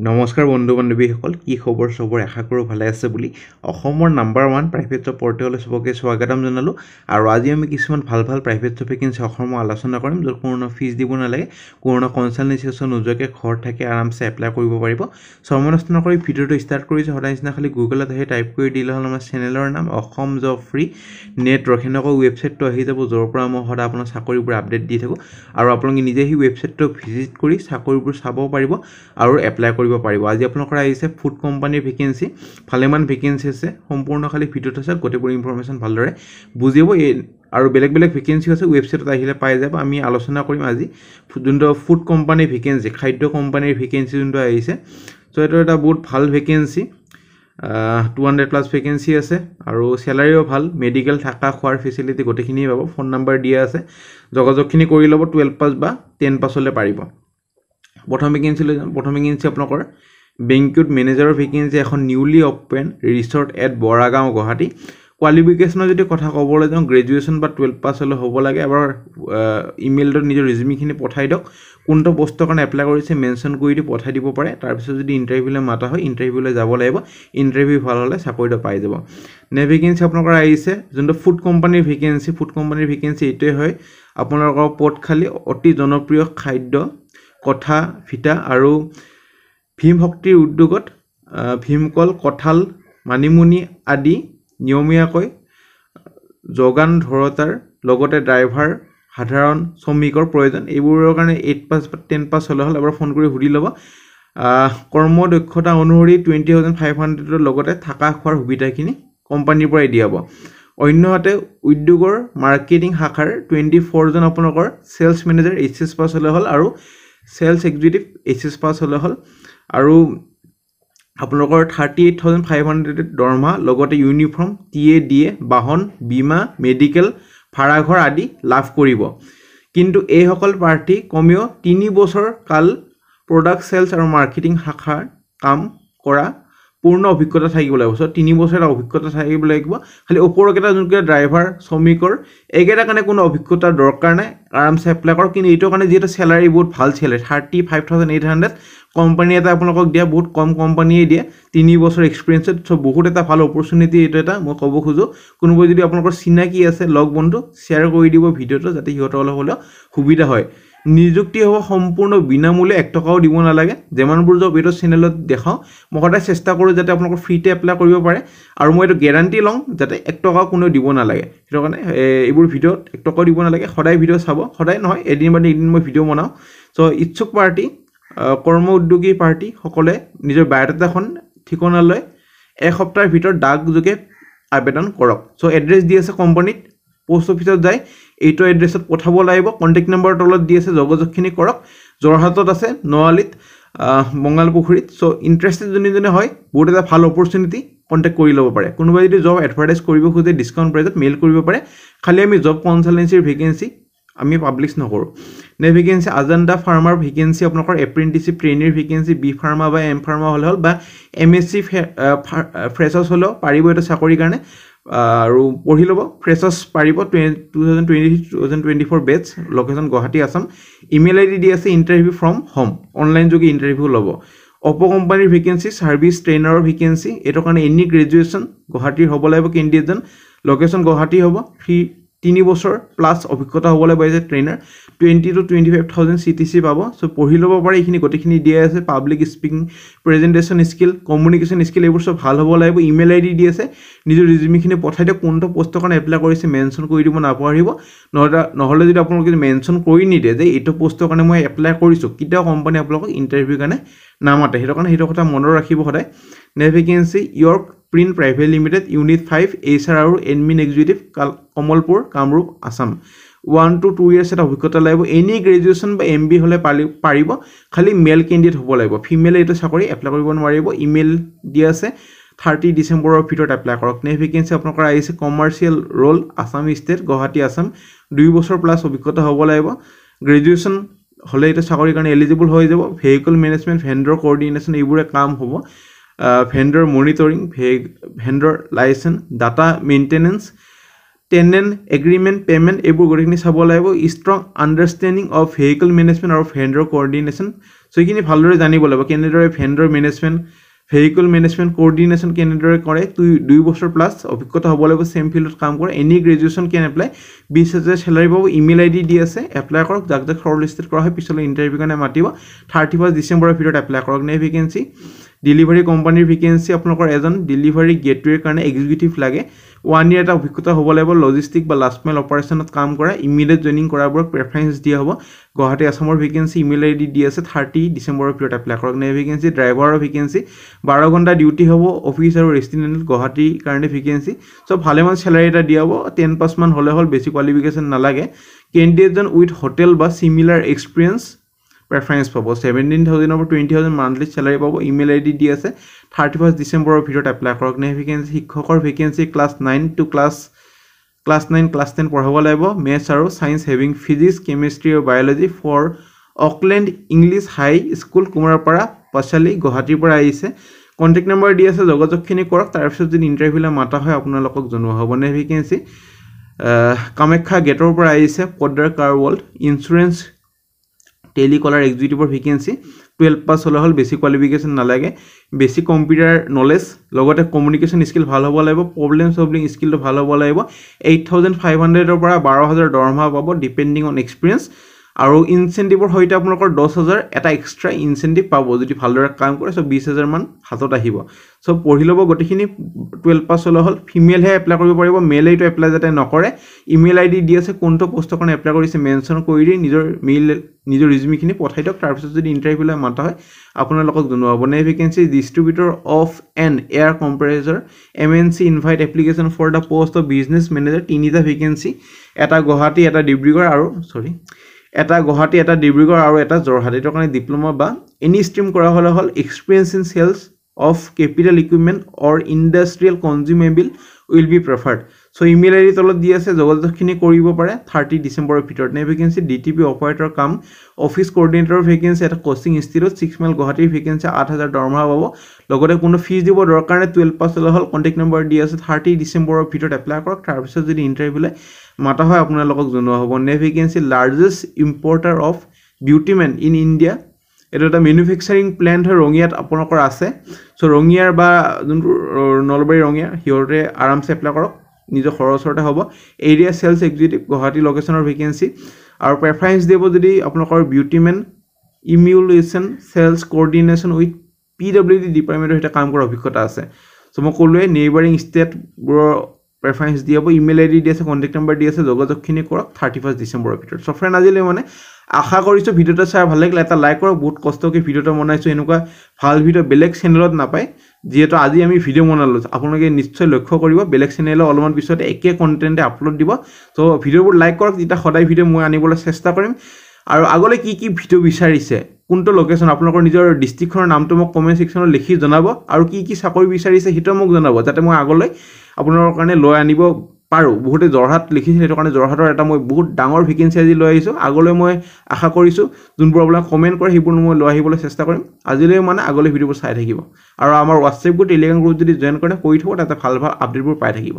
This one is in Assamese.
নমস্কাৰ বন্ধু বান্ধৱীসকল কি খবৰ সবৰ আশা কৰো ভালে আছে বুলি অসমৰ নাম্বাৰ 1 প্ৰাইভেট জব পৰ্টেললৈ সবকে স্বাগতম জনালো আৰু আজি আমি কিছুমান ভাল প্ৰাইভেট জব ভেকেন্সি অসমৰ আলোচনা কৰিম য'ত কোনো ফিজ দিব নালাগে কোনো কনসালটেন্সি নোজোৱাকৈ ঘৰ থাকে আৰামছে এপ্লাই কৰিব পাৰিব সমনস্থ কৰি ভিডিওটো ষ্টাৰ্ট কৰিছো সদায় নিচিনা খালি গুগলত আহি টাইপ কৰি দিলে হ'ল আমাৰ চেনেলৰ নাম অসম জব ফ্ৰী নেট ৰখেনকৰ ৱেবছাইটটো আহি যাব য'ৰ পৰা মই সদায় আপোনাৰ চাকৰিবোৰ আপডেট দি থাকো আৰু আপোনালোকে নিজে এই ৱেবছাইটটো ভিজিট কৰি চাকৰিবোৰ চাব পাৰিব আৰু এপ্লাই কৰিব পাৰিব আজি আপোনালোকৰ আহিছে ফুড কোম্পানীৰ ভেকেন্সি ভালেমান ভেকেন্সি আছে সম্পূৰ্ণ খালি ভিডিওত আছে গোটেইবোৰ ইনফৰমেশন ভালদৰে বুজিব আৰু বেলেগ ভেকেন্সি আছে ৱেবছাইটত আহিলে পাই যাব আমি আলোচনা কৰিম আজি যোনটো ফুড কোম্পানী ভেকেন্সি খাদ্য কোম্পানীৰ ভেকেন্সি যোনটো আহিছে সো এটা বহুত ভাল ভেকেন্সি 200 প্লাস ভেকেন্সি আছে আৰু স্যালাৰিও ভাল মেডিকেল থাকা খোৱাৰ ফেসিলিটি গোটেইখিনি পাব ফোন নাম্বাৰ দিয়া আছে যোগাযোগখিনি কৰি ল'ব 12 পাস বা 10 পাসলে পাৰিব প্ৰথম ভেকেন্সি আপোনালোকৰ বেংকুট মেনেজাৰৰ ভেকেন্সি এখন newly open resort at Boragaon Guwahati কোৱালিফিকেশনৰ যদি কথা ক'বলৈ যাওঁ গ্ৰেজুৱেচন বা 12 পাস হলে হ'ব লাগে এবাৰ ইমেইলত নিজৰ ৰিজিউমিখিনি পঠাই দিয়ক কোনটো পোষ্টৰ কাৰণে এপ্লাই কৰিছে মেনশন কৰি দি পঠাই দিব পাৰে তাৰ পিছত যদি ইন্টাৰভিউলৈ মাতা হয় ইন্টাৰভিউলৈ যাব লাগিব ইন্টাৰভিউ ভাল হলে চাকৰিটো পাই যাব নে ভেকেন্সি আপোনালোকৰ আহিছে যোনটো ফুড কোম্পানীৰ ভেকেন্সি এটোই হয় আপোনালোকৰ পদ খালি অতি জনপ্ৰিয় খাদ্য কথা ফিটা আৰু ভীম শক্তিৰ উদ্যোগত ভীমকল কঠাল মানিমুনি আদি নিয়মীয়াকৈ যোগান ধৰতাৰ লগতে ড্ৰাইভাৰ সাধাৰণ শ্ৰমিকৰ প্ৰয়োজন এইবোৰৰ কাৰণে 8 পাস বা 10 পাস হলে হল এবাৰ ফোন কৰি হুৰি ল'ব কৰ্ম দক্ষতা অনুসৰি 20500 ৰ লগতে থাকা খোৱাৰ সুবিধাখিনি কোম্পানীৰ পৰাই দিয়াব অন্যহাতে উদ্যোগৰ মাৰ্কেটিং শাখাৰ 24 জন আপোনালোকৰ সেলস মেনেজাৰ এইচএস পাস হলে হল আৰু সেলস এক্সিকিউটিভ এইচএস পাস হলে হল আৰু আপোনালোকৰ 38500 দৰমহা লগতে ইউনিফৰ্ম টিএডিএ বাহন বীমা মেডিকেল ভাড়াঘৰ আদি লাভ কৰিব কিন্তু এই সকল প্ৰাৰ্থী কমেও 3 বছৰ কাল প্ৰডাক্ট সেলস আৰু মাৰ্কেটিং শাখাৰ কাম কৰা পূৰ্ণ অভিজ্ঞতা থাকিব লাগিব সো 3 বছৰৰ অভিজ্ঞতা থাকিব লাগিব খালি ওপৰকেটা যোনকে ড্ৰাইভাৰ শ্ৰমিকৰ একেটা কাৰণে কোনো অভিজ্ঞতা দৰকাৰ নাই আৰামছে এপ্লাই কৰক কিন্তু এইটো কাৰণে যেটা স্যালাৰি বহুত ভাল স্যালাৰি 35800 কোম্পানী এটা আপোনালোকক দিয়া বহুত কম কোম্পানীয়ে দিয়ে 3 বছৰ এক্সপেৰিয়েন্সত সো বহুত এটা ভাল অপৰচুনিটি এইটো এটা মই ক'ব খুজো কোনোবা যদি আপোনালোকৰ চিনাকি আছে লগ বন্ধু শেয়াৰ কৰি দিব ভিডিওটো যাতে হিহঁতৰ হলে সুবিধা হয় নিযুক্তি হ'ব সম্পূৰ্ণ বিনামূল্যে 1 টকাও দিব নালাগে যেমানবোৰ জব এটো চেনেলত দেখাও মই সদায় চেষ্টা কৰো যাতে আপোনালোকৰ ফ্ৰীতে এপ্লাই কৰিব পাৰে আৰু মই এটো গ্যাৰান্টি লওঁ যাতে 1 টকাও কোনো দিব নালাগে হেটো কাৰণে এইবোৰ ভিডিওত 1 টকাও দিব নালাগে সদায় ভিডিও চাব সদায় নহয় এদিন বা এদিন মই ভিডিও বনাও সো ইচ্ছুক পাৰ্টি কৰ্ম উদ্যোগী পাৰ্টি সকলে নিজৰ বায়োডাটাখন ঠিকনালৈ এক সপ্তাহৰ ভিতৰত ডাক যোগে আবেদন কৰক সো এড্ৰেছ দি আছে কোম্পানীত পোষ্ট অফিসত যায় এইটো এড্ৰেছত পঠাব লাগিব কন্টাক্ট নম্বৰ তলত দি আছে যোগাযোগখিনি কৰক জৰহাটত আছে নৱালিত মঙ্গলপুখুৰীত সো ইন্টাৰেস্টেড জনে হয় বহুত এটা ভাল অপৰচুনিটি কন্টাক্ট কৰি ল'ব পাৰে কোনোবা যদি জব এডভাৰটাইজ কৰিব খোজে ডিসকাউন্ট প্ৰাইজত মেইল কৰিব পাৰে খালি আমি জব কনসালটেন্সিৰ ভেকেন্সি আমি পাবলিশ নকৰো নে ভেকেন্সি আজান্ডা ফাৰ্মাৰ ভেকেন্সি আপোনালোকৰ এপ্ৰেন্টিসশিপ ট্ৰেইনিৰ ভেকেন্সি বি ফাৰ্মা বা এম ফাৰ্মা হল বা এমএসসি ফ্ৰেছাৰ্ছ হলো পাৰিব এটা চাকৰি কাৰণে আৰু পঢ়ি ল'ব ফ্ৰেছাৰ্ছ পাৰিব 2023-2024 batch location Guwahati Assam email ID দি আছে ইন্টাৰভিউ ফ্ৰম হোম অনলাইন যোগে ইন্টাৰভিউ ল'ব অপো কোম্পানীৰ ভেকেন্সি সাৰ্ভিস ট্ৰেইনাৰৰ ভেকেন্সি এটো কাৰণে এনি গ্ৰেজুৱেচন গুৱাহাটীৰ হ'ব লাগিব কেণ্ডিডেটজন লোকেশন গুৱাহাটী হ'ব 3 বছৰ প্লাস অভিজ্ঞতা হ'ব লাগিব এজ ট্ৰেইনাৰ 20 to 25000 সিটিসি পাব সো পঢ়ি ল'ব পাৰে এইখিনি গোটেইখিনি দিয়া আছে public speaking presentation skill communication skill এইবোৰ সব ভাল হ'ব লাগিব ইমেইল আইডি দি আছে নিজৰ ৰিজিউমিখিনি পঠাই দিয়ক কোনটো পোষ্টৰ কাৰণে এপ্লাই কৰিছে মেনশন কৰি দিব নাপাহৰিব নহলে যদি আপোনালোকে মেনশন কৰি নিদিয়ে যে এইটো পোষ্টৰ কাৰণে মই এপ্লাই কৰিছো কিটা কোম্পানী আপোনালোকক ইন্টাৰভিউ কাৰণে নামাতে হেটো কাৰণে হেটো কথা মনত ৰাখিব সদায় new vacancy York print private limited unit 5 HR আৰু admin executive Kamalpur Kamrup Assam 1 to 2 years এটা অভিজ্ঞতা লাগিব এনি গ্ৰেজুৱেচন বা এমবি হলে পাৰিব খালি মেল কেণ্ডিডেট হ'ব লাগিব ফিমেল এইটো চাকৰি এপ্লাই কৰিব নোৱাৰিব ইমেইল দি আছে 30 ডিসেম্বৰৰ ভিতৰত এপ্লাই কৰক নে ভেকেন্সি আপোনালোকৰ আহিছে কমাৰ্শিয়েল ৰোল আসাম ষ্টেট গুৱাহাটী আসাম 2 বছৰ প্লাস অভিজ্ঞতা হ'ব লাগিব গ্ৰেজুৱেচন হলে এটা চাকৰি কাৰণে এলিজিবল হৈ যাব ভেহিকল মেনেজমেন্ট ভেন্ডৰ কোঅৰ্ডিনেশন এইবোৰে কাম হ'ব vendor monitoring vendor license data maintenance tenant agreement payment এইবোৰ গৰিখিনি চাব লাগিব strong understanding of vehicle management আৰু ভেন্ডৰ কোঅৰ্ডিনেশন সো এইখিনি ভালদৰে জানিব লাগিব কেনেদৰে vendor management vehicle management coordination কেনেদৰে কৰে 2 বছৰ প্লাছ অভিজ্ঞতা হ'ব লাগিব সেম ফিল্ডত কাম কৰে এনি গ্ৰেজুৱেশ্যন কেন এপ্লাই 20,000 চেলাৰি পাব ইমেইল আইডি দি আছে এপ্লাই কৰক যাক যাক শৰ্ট লিষ্টেড কৰা হয় পিছলৈ ইণ্টাৰভিউ কাৰণে মাতিব 31 ডিচেম্বৰৰ ভিতৰত এপ্লাই কৰক নে ভেকেন্সি ডেলিভাৰী কোম্পানীৰ ভেকেন্সি আপোনালোকৰ এজন ডেলিভাৰী গেটৱেৰ কাৰণে এক্সিকিউটিভ লাগে 1 ইয়াৰ এটা অভিজ্ঞতা হ'ব লাগিব লজিষ্টিক বা লাষ্ট মাইল অপাৰেশ্যনত কাম কৰা ইমিডিয়েট জইনিং কৰাবোৰক প্ৰেফাৰেন্স দিয়া হ'ব গুৱাহাটী আসামৰ ভেকেন্সি ইমেইল আইডি দি আছে 30 ডিচেম্বৰৰ ভিতৰত এপ্লাই কৰক নে ভেকেন্সি ড্ৰাইভাৰৰ ভেকেন্সি 12 ঘণ্টা ডিউটি হ'ব অফিচ আৰু ৰেষ্টিডেণ্ট গুৱাহাটীৰ কাৰণে ভেকেন্সি সব ভালেমান চেলাৰি এটা দিয়া হ'ব 10 পাছ মান হ'লে হ'ল বেছি কোৱালিফিকেশ্যন নালাগে কেণ্ডিডেটজন উইথ হোটেল বা সিমিলাৰ এক্সপিৰিয়েন্স প্ৰেফাৰেন্স পাব 17,000 over 20,000 মান্থলি চেলাৰি পাব ইমেইল আইডি দি আছে 31 ডিচেম্বৰৰ ভিতৰত এপ্লাই কৰক নে ভেকেন্সি শিক্ষকৰ ভেকেন্সি ক্লাছ 9 to ক্লাছ 10 পঢ়াব লাগিব মেথছ আৰু সায়েন্স হেভিং ফিজিক্স কেমিষ্ট্ৰি আৰু biology for Auckland English high school Kumarpara পাছালি গুৱাহাটীৰ পৰা আহিছে কন্টেক্ট নম্বৰ দি আছে যোগাযোগখিনি কৰক তাৰ পিছত যদি ইণ্টাৰভিউলৈ মাতা হয় আপোনালোকক জনোৱা হ'ব নে ভেকেন্সি কামাখ্যা গেটৰ পৰা আহিছে পদ্দাৰ কাৰ ৱৰ্ল্ড ইঞ্চুৰেঞ্চ টেলিকলাৰ এক্সিকিউটিভৰ ভেকেন্সি 12 পাছ হ'লে হ'ল বেছি কোৱালিফিকেশ্যন নালাগে বেছি কম্পিউটাৰ নলেজ লগতে কমিউনিকেশ্যন স্কিল ভাল হ'ব লাগিব প্ৰবলেম সলভিং স্কিলটো ভাল হ'ব লাগিব 8,500 ৰ পৰা 12,000 দৰমহা পাব ডিপেন্ডিং অন এক্সপিৰিয়েন্স আৰু ইনসেন্টিভৰ সৈতে আপোনালোকৰ 10,000 এটা এক্সট্ৰা ইনসেন্টিভ পাব যদি ভালদৰে কাম কৰে সব 20,000 মান হাতত আহিব সব পঢ়ি ল'ব গটেখিনি 12 পাছ হ'লে হ'ল ফিমেল হে এপ্লাই কৰিব পাৰিব মেল এইটো এপ্লাই যাতে নকৰে ইমেইল আইডি দি আছে কোনটো পোষ্টৰ কাৰণে এপ্লাই কৰিছে মেনশ্যন কৰি দি নিজৰ ৰিজিউমিখিনি পঠাই দিয়ক তাৰ পিছত যদি ইণ্টাৰভিউলৈ মাতা হয় আপোনালোকক জনোৱা হ'ব নে vacancy distributor of an air compressor MNC invite application for the post of business manager তিনিটা ভেকেন্সি এটা গুৱাহাটী এটা ডিব্ৰুগড় আৰু এটা গুৱাহাটী এটা ডিব্ৰুগড় আৰু এটা যোৰহাট এটাৰ কাৰণে ডিপ্লোমা বা এনি ষ্ট্ৰীম কৰা হ'লে হ'ল experience in sales of capital equipment or industrial consumable will be preferred so email ID তলত দি আছে যোগাযোগখিনি কৰিব পাৰে 30 ডিচেম্বৰৰ ভিতৰত নে ভেকেন্সি ডিটিপি অপাৰেটৰ কাম অফিচ কোঅৰ্ডিনেটৰৰ ভেকেন্সি এটা কোচিং ইনষ্টিটিউট 6 মাইল গুৱাহাটীৰ ভেকেন্সি 8,000 দৰমহা পাব লগতে কোনো ফিজ দিব দৰকাৰ নাই 12 পাছ হ'লে হ'ল কন্টেক্ট নম্বৰ দি আছে 30 ডিচেম্বৰৰ ভিতৰত এপ্লাই কৰক তাৰ পিছত যদি ইণ্টাৰভিউলৈ মাতা হয় আপোনালোকক জনোৱা হ'ব নে vacancy largest importer of bitumen in India এটা এটা মেনুফেকচাৰিং প্লেণ্ট হয় ৰঙিয়াত আপোনালোকৰ আছে সো ৰঙিয়াৰ বা যোনটো নলবাৰী ৰঙিয়াৰ সিহঁতে আৰামছে এপ্লাই কৰক নিজৰ খৰচতে হ'ব area cells executive Guwahati লোকেশ্যনৰ vacancy আৰু প্ৰেফাৰেন্স দিব যদি আপোনালোকৰ বিউটিমেন ইমিউলেশ্যন সেলছ কোঅৰ্ডিনেশ্যন উইথ PWD ডিপাৰ্টমেণ্টৰ সৈতে কাম কৰাৰ অভিজ্ঞতা আছে সো মই ক'লোৱে নেইবাৰিং ষ্টেটবোৰৰ প্ৰেফাৰেন্স দিয়া হ'ব ইমেইল আইডি দি আছে কন্টেক্ট নম্বৰ দি আছে যোগাযোগখিনি কৰক 31 ডিচেম্বৰৰ ভিতৰত সো ফ্ৰেণ্ড আজিলৈ মানে আশা কৰিছোঁ ভিডিঅ'টো চাই ভাল লাগিলে এটা লাইক কৰক বহুত কষ্টকৈ ভিডিঅ'টো বনাইছোঁ এনেকুৱা ভাল ভিডিঅ' বেলেগ চেনেলত নাপায় যিহেতু আজি আমি ভিডিঅ' বনালোঁ আপোনালোকে নিশ্চয় লক্ষ্য কৰিব বেলেগ চেনেলত অলপমান পিছতে একে কণ্টেণ্টে আপলোড দিব সো ভিডিঅ'বোৰ লাইক কৰক যেতিয়া সদায় ভিডিঅ' মই আনিবলৈ চেষ্টা কৰিম আৰু আগলৈ কি ভিডিঅ' বিচাৰিছে কোনটো লোকেশ্যন আপোনালোকৰ নিজৰ ডিষ্ট্ৰিক্টখনৰ নামটো মোক কমেণ্ট ছেকশ্যনত লিখি জনাব আৰু কি চাকৰি বিচাৰিছে সেইটো মোক জনাব যাতে মই আগলৈ আপোনালোকৰ কাৰণে লৈ আনিব পাৰোঁ বহুতে যোৰহাট লিখিছিল সেইটো কাৰণে যোৰহাটৰ এটা মই বহুত ডাঙৰ ভেকেন্সি আজি লৈ আহিছোঁ আগলৈ মই আশা কৰিছোঁ যোনবোৰ আপোনালোকে কমেণ্ট কৰে সেইবোৰ মই লৈ আহিবলৈ চেষ্টা কৰিম আজিলৈ মানে আগলৈ ভিডিঅ'বোৰ চাই থাকিব আৰু আমাৰ হোৱাটছএপ গ্ৰুপ টেলিগ্ৰাম গ্ৰুপ যদি জইন কৰে কৰি থ'ব তাতে ভাল আপডেটবোৰ পাই থাকিব